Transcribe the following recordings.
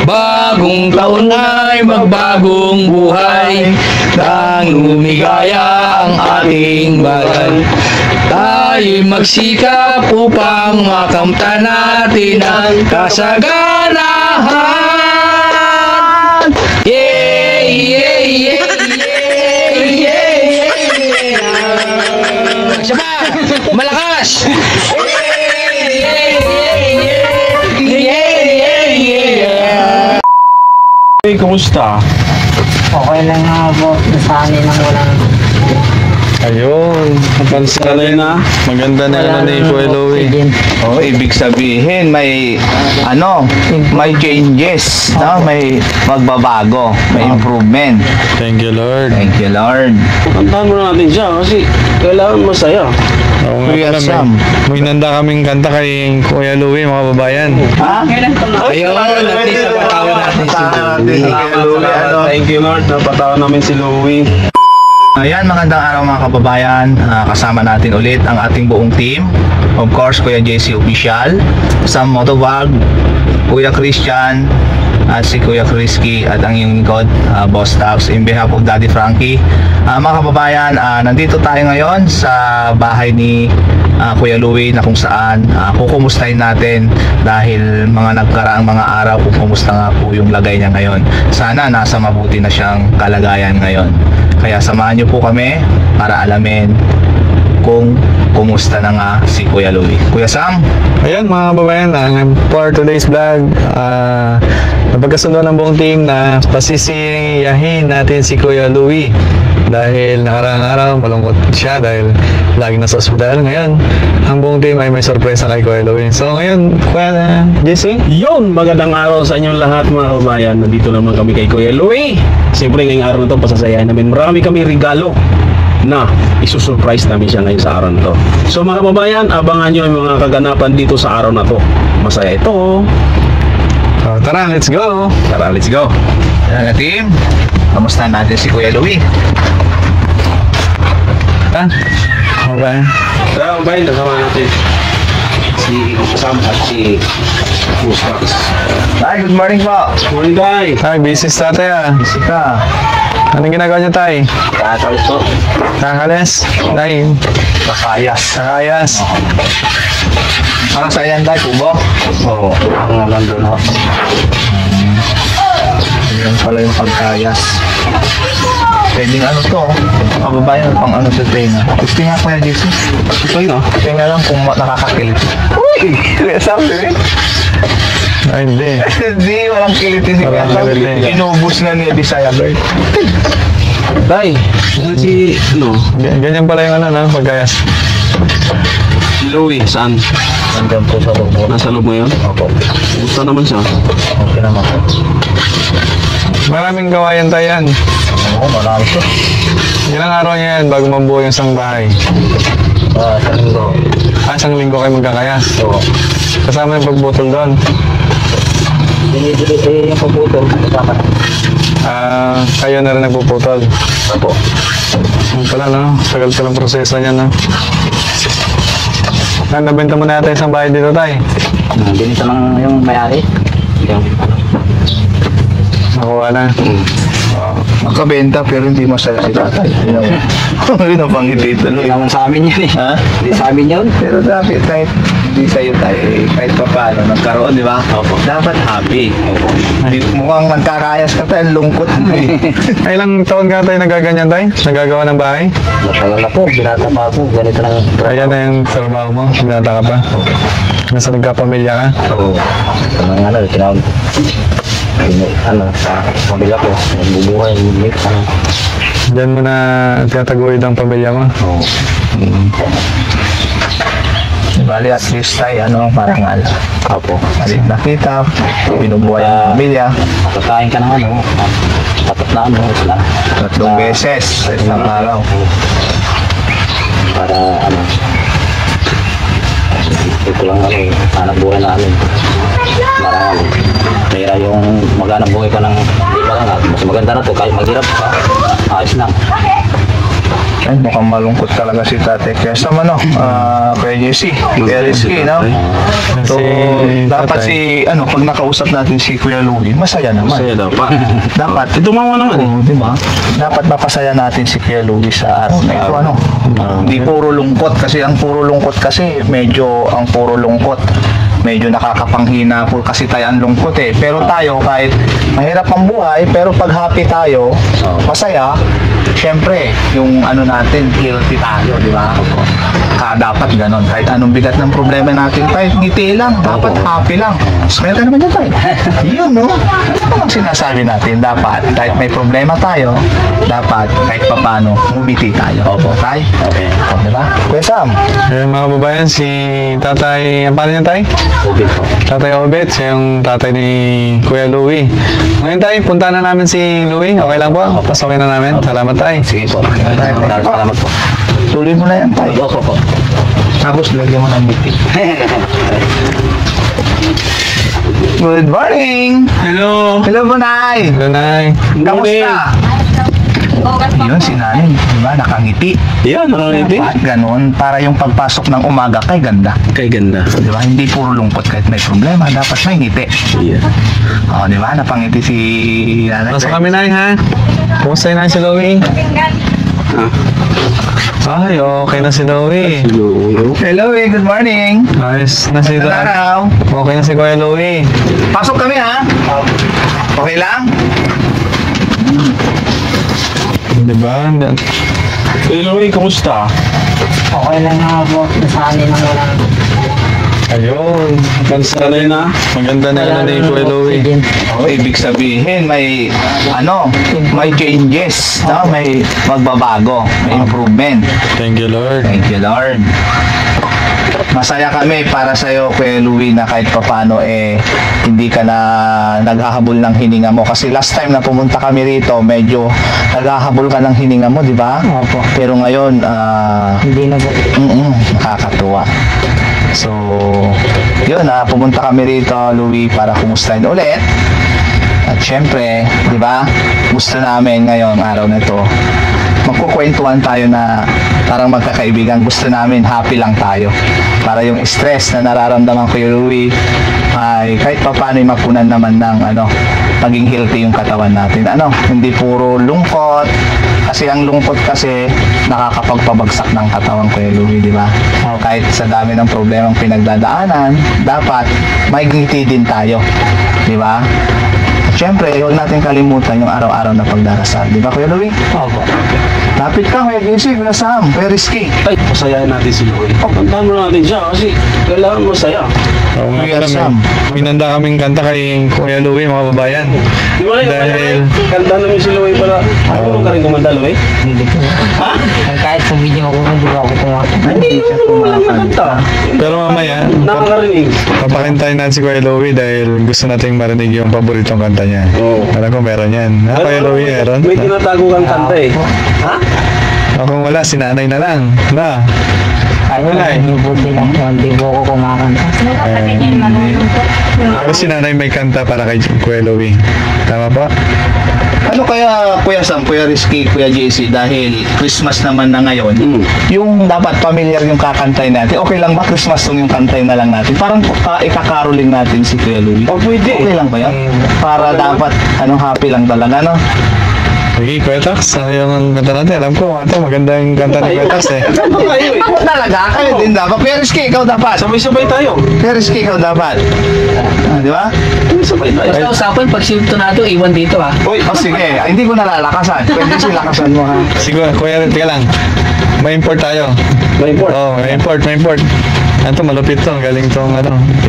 Bagong taon ay magbagong buhay, nang lumigaya ang ating bayan. Tayo'y magsikap upang makamtan natin ang kasaganahan. Yeah, yeah, yeah, yeah, yeah, yeah. Siya malakas! Hey, kumusta? Okay lang nga po. Nasanay nang walang Ayun, napansanay na. Maganda na ano ni Kuya Louie. Oh, ibig sabihin may may changes, no? May magbabago, may improvement. Thank you, Lord. Thank you, Lord. Kantahan mo na natin siya kasi kailangan masaya. Oo nga Kuya pala, Sam. may nanda kaming kanta kay Kuya Louie, mga babayan. Ha? Ayun, at least napatawa natin si Louie. Thank you, Lord. Napatawa namin si Louie. Ayan, magandang araw mga kababayan. Kasama natin ulit ang ating buong team. Of course, Kuya JC Official, Sam Motovlog, Kuya Christian, at si Kuya Chrisky, at ang iyong lingkod, Boss Taps, in behalf of Daddy Frankie. Mga kababayan, nandito tayo ngayon sa bahay ni Kuya Louie, na kung saan kukumustahin natin dahil mga nagkaraang mga araw kung kumusta nga po yung lagay niya ngayon. Sana nasa mabuti na siyang kalagayan ngayon. Kaya samahan niyo po kami para alamin kung kumusta na nga si Kuya Louie. Kuya Sam? Ayan mga kababayan, for today's vlog, napagkasundo ng buong team na pasisiyahin natin si Kuya Louie. Dahil nakaraang araw, malungkot siya dahil lagi nasa ospital. Ngayon, ang buong team ay may sorpresa kay Kuya Louie. So ngayon, Kuya JC? Yun, magandang araw sa inyong lahat mga kabayan. Nandito naman kami kay Kuya Louie. Siyempre ngayong araw na ito, pasasayahin namin. Marami kami regalo na isusurprise namin siya ngayon sa araw na to. So mga kababayan, abangan nyo yung mga kaganapan dito sa araw na to. Masaya ito. So, tara, let's go! Tara, let's go. Ayan na team, kamusta natin si Kuya Louie? Ha? Okay. Tara kababayan, nasama natin si Sam at si Gustav. Tay, good morning po. Morning guys. Ay, busy sa tatay ah. Busy ka. Anong ginagawa niyo tay? Kakalis po. Kakalis? Tay, Makayas. kakayas. Para sa iyan, Tay, kubo? Oo, ang nandun ho. Yan pala yung pagkayas. Pwedeng ano to, kababayan, pang ano sa tenga. Gusto nga Kuya JC. Ito yun Tenga lang kung nakakakilit. Uy! Kuya Sam, eh? Ay, hindi. Hindi, walang kiliti si Kuya Walang Sam. kiliti. Inubos na niya Bisaya Bird. Tay, si Ganyan pala yung ano, no? Pagkayas. si Louie, saan? Nandun po sa loob. Nasa loob ngayon? Opo. Gusto naman siya. Okay naman po. Maraming gawayan tayo yan. Oo, marami siya. Ilang araw niya yan bago mabuo yung isang bahay. Sa linggo. Isang linggo kayo magkakayas. Oo. Kasama yung pagbutol doon. Binibili yung pagputol. Kasama na. Kayo na rin nagpuputol. Opo. Yung pala, no? Tagal pa ng proseso niya, no? Nabenta mo na yata isang bahay dito, tay. ganito lang yung may-ari. Nakuha na. Makabenta pero hindi masaya si tatay. Yun ang pangiti ito. Hindi naman sa amin yun eh. Ha? Hindi sa amin yun. Pero dapat kahit hindi sa'yo tayo, kahit pa paano, nagkaroon, di ba? Opo. Dapat happy. Opo. Mukhang nagkakayas ka tayo, lungkot mo eh. Ay, ilang taon ka tayo nagaganyan tayo? Nagagawa ng bahay? Matagal na po. Binata pa ako. Ganito lang. Ayan na yung trabaho mo. Binata ka pa. Nasa nagkapamilya ka. Oo. Ano, tinawag. Sa pamilya ko. Nagbubuhay, nag-mix, Diyan mo na tinataguyod ang pamilya mo. Oo. Bali at least tayo, marangal. Apo. Malit na kita, binubuhay ang pamilya. Kakain ka ng tapat na isla. 3 beses sa isang araw. Para ito lang hanap buhay namin. Marangal. Kaya yung maghanap buhay ka ng marangal. Mas maganda na to kahit maghirap ka. Ayos na. Ay, mukhang malungkot talaga si Tate. Kaya sa kaya Jesse, kaya risky, no? So, dapat pag nakausap natin si Kuya Louie, masaya naman. Masaya daw pa. Dapat. Tumawa naman eh. Oo, di ba? Dapat mapasaya natin si Kuya Louie sa araw na ito, Hindi puro lungkot kasi ang puro lungkot medyo nakakapanghina po kasi tayo ang lungkot eh. Pero tayo kahit mahirap ang buhay, pero pag happy tayo, masaya, syempre, yung natin, guilty tayo, di ba? Dapat ganon. Kahit anong bigat ng problema natin, kahit ngiti lang, dapat happy lang. Smile ka naman dyan tayo. Yun, no? Ano ang sinasabi natin? Dapat, kahit may problema tayo, dapat kahit papano, ngumiti tayo. Opo. Tay? Okay. Di ba? Kuya Sam? Mga kababayan, si Tatay, ang pangalan niya, Tay? Obit po. Tatay Obet, siya yung tatay ni Kuya Louie. Ngayon tayo, punta na namin si Louie. Okay lang po? Pasokin na namin. Salamat tayo. Sige po. Salamat po. Tuloy mo na yan tayo. Opo po. Tapos lagyan mo ng ngiti. Good morning! Hello. Hello, Bunay! Hello, Nay. Kamusta? Yun, si Nanay, di ba? Nakangiti. Yan, nakangiti. Ganon, para yung pagpasok ng umaga kay ganda. Kay ganda. Di ba? Hindi puro lungkot kahit may problema, dapat may ngiti. Yeah. O, di ba? Napangiti si Nanay. Pasok kami, Nay, ha? Kumusta na si Louie? Ay, okay na si Louie. Hello, good morning. Ayos na si Magandang araw. Okay na si Kuya Louie. Pasok kami, ha? Okay lang? Diba? Hello, kamusta? Okay lang nga po. Nasanay na wala. Ayun. Sanay na? Maganda na ni Kuya Louie. Oh, ibig sabihin may may changes, no? May magbabago, may improvement. Thank you, Lord. Thank you, Lord. Masaya kami para sa iyo, Kuya Louie, na kahit papaano hindi ka na naghahabol ng hininga mo kasi last time na pumunta kami rito, medyo naghahabol ka ng hininga mo, di ba? Opo. Pero ngayon, Hindi na po. nakakatuwa. So, yun, pumunta kami rito, Louie, para kumustahin ulit. At syempre, di ba, gusto namin ngayong araw na ito, magkukwentuhan tayo na parang magkakaibigan. Gusto namin happy lang tayo. Para yung stress na nararamdaman ko, Louie, ay kahit pa paano mapunan naman ng maging healthy yung katawan natin. Hindi puro lungkot. Kasi ang lungkot kasi nakakapagpabagsak ng katawan ko, Louie, di ba? Kahit sa dami ng problemang pinagdadaanan, dapat may ngiti din tayo. Di ba? Siyempre, huwag natin kalimutan yung araw-araw na pagdarasal. Di ba, Kuya Louie? Opo. Lapit ka, Kuya Gising, Kuya Sam, Kuya Rizky. Ay, pasayahin natin si Louie. Kantahan mo natin siya kasi kailangan masaya. Oo nga Kuya pala, Sam. may nanda kaming kanta kay Kuya Louie, mga kababayan. Di ba rin, Dahil, kanta namin si Louie para. Ano ka rin kumanta, Louie? Hindi po. Ha? Kahit sa video ko, hindi ko ako kumakanta. Hindi siya Kanta. pero mamaya, Nakakarinig. papakintayin natin si Kuya Louie dahil gusto nating marinig yung paboritong kanta niya. Oo. Alam ko meron yan. Ha, Kuya Louie, meron? May tinatago kang kanta eh. Ha? O kung wala, si nanay na lang. Na. Kahit Wala eh. hindi po sila, hindi po ako kumakanta. Pero si nanay may kanta para kay Kuya Louie. Tama po? Ano kaya, Kuya Sam, Kuya Rizky, Kuya JC, dahil Christmas naman na ngayon, yung dapat familiar yung kakantay natin, okay lang ba Christmas song yung kantay na lang natin? Parang ikakaroling natin si Kuya Louie. O pwede. Okay lang ba yan? Para dapat, happy lang talaga, no? Sige, Kuya Tax. Ano yung kanta natin? Alam ko, ito maganda yung kanta ni Kuya Tax eh. Kanta tayo eh. Ako talaga, kayo din dapat. Kuya Rizky, ikaw dapat. Sabay-sabay tayo. Kuya Rizky, ikaw dapat. Di ba? Sabay tayo. Basta usapan, pag sintonado, iwan dito ah. Uy, sige, hindi ko nalalakasan. Pwede silakasan mo, ha? Sige, Kuya, teka lang. May import tayo. May import. Oo, may import, may import. Ano to, malupit to. Galing tong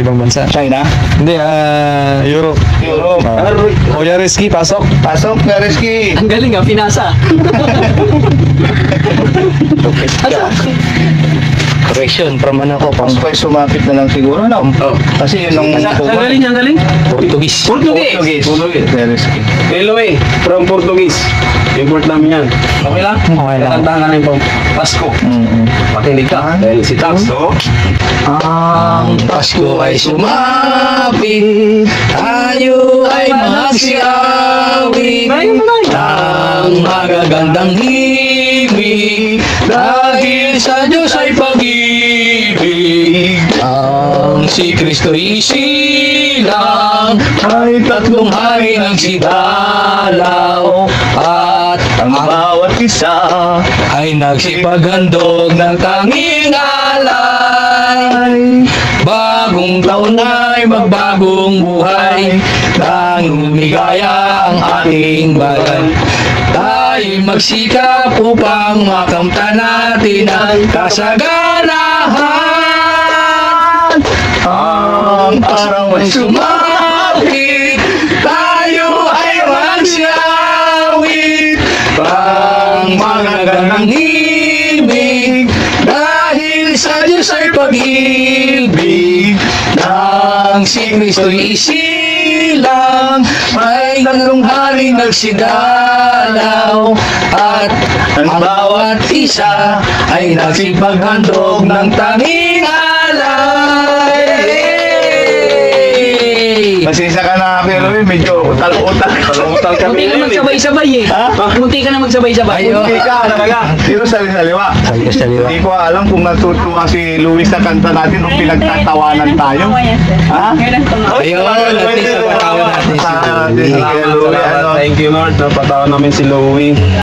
ibang bansa. China? Hindi, Europe. Europe. Kuya Rizky, pasok. Pasok, Kuya Rizky. Ang galing ah, pinasa. Correction from Pasok kayo sumapit na lang siguro, no? Oh. Kasi yun ang... Saan galing? Saan galing? Portuguese. Portuguese. Portuguese. Kuya Rizky. Hey, Louie, from Portuguese. Import namin yan. Okay lang? Okay lang. Kakantahan ka na yung Pasko. Makinig ka. Dahil si Tax, no? Ang Pasko ay sumapit, tayo ay magsiawit, ang magagandang himig Dahil sa Diyos ay pag-ibig, ang si Kristo'y isilang, ay tatlong hari ng sidalaw, at ang bawat isa ay nagsipaghandog ng tanging alay. Bagong taon ay magbagong buhay, nang lumigaya ang ating bayan. Tayo magsikap upang makamtan natin ang kasaganahan. Ang araw ay sumapit, tayo ay magsiyawit, pang magandang himig, dahil sa Diyos ay pag-ibig, nang si Kristo'y isilang, may tatlong hari nagsidalaw, at ang bawat isa ay nagsipaghandog ng tanging alay. Pasensya ka na, Kuya Louie, medyo utal-utal. Utal kami Munti ka ngayon eh. magsabay-sabay eh. Munti ka na magsabay-sabay. Hindi ka, talaga. Dito sa saliwa. Hindi ko alam kung natutuwa si Luis sa kanta natin nung pinagtatawanan tayo. Ha? Ayun, at least napatawa natin si Louie. Kuya Louie, ano? Thank you Lord, napatawa namin si Louie.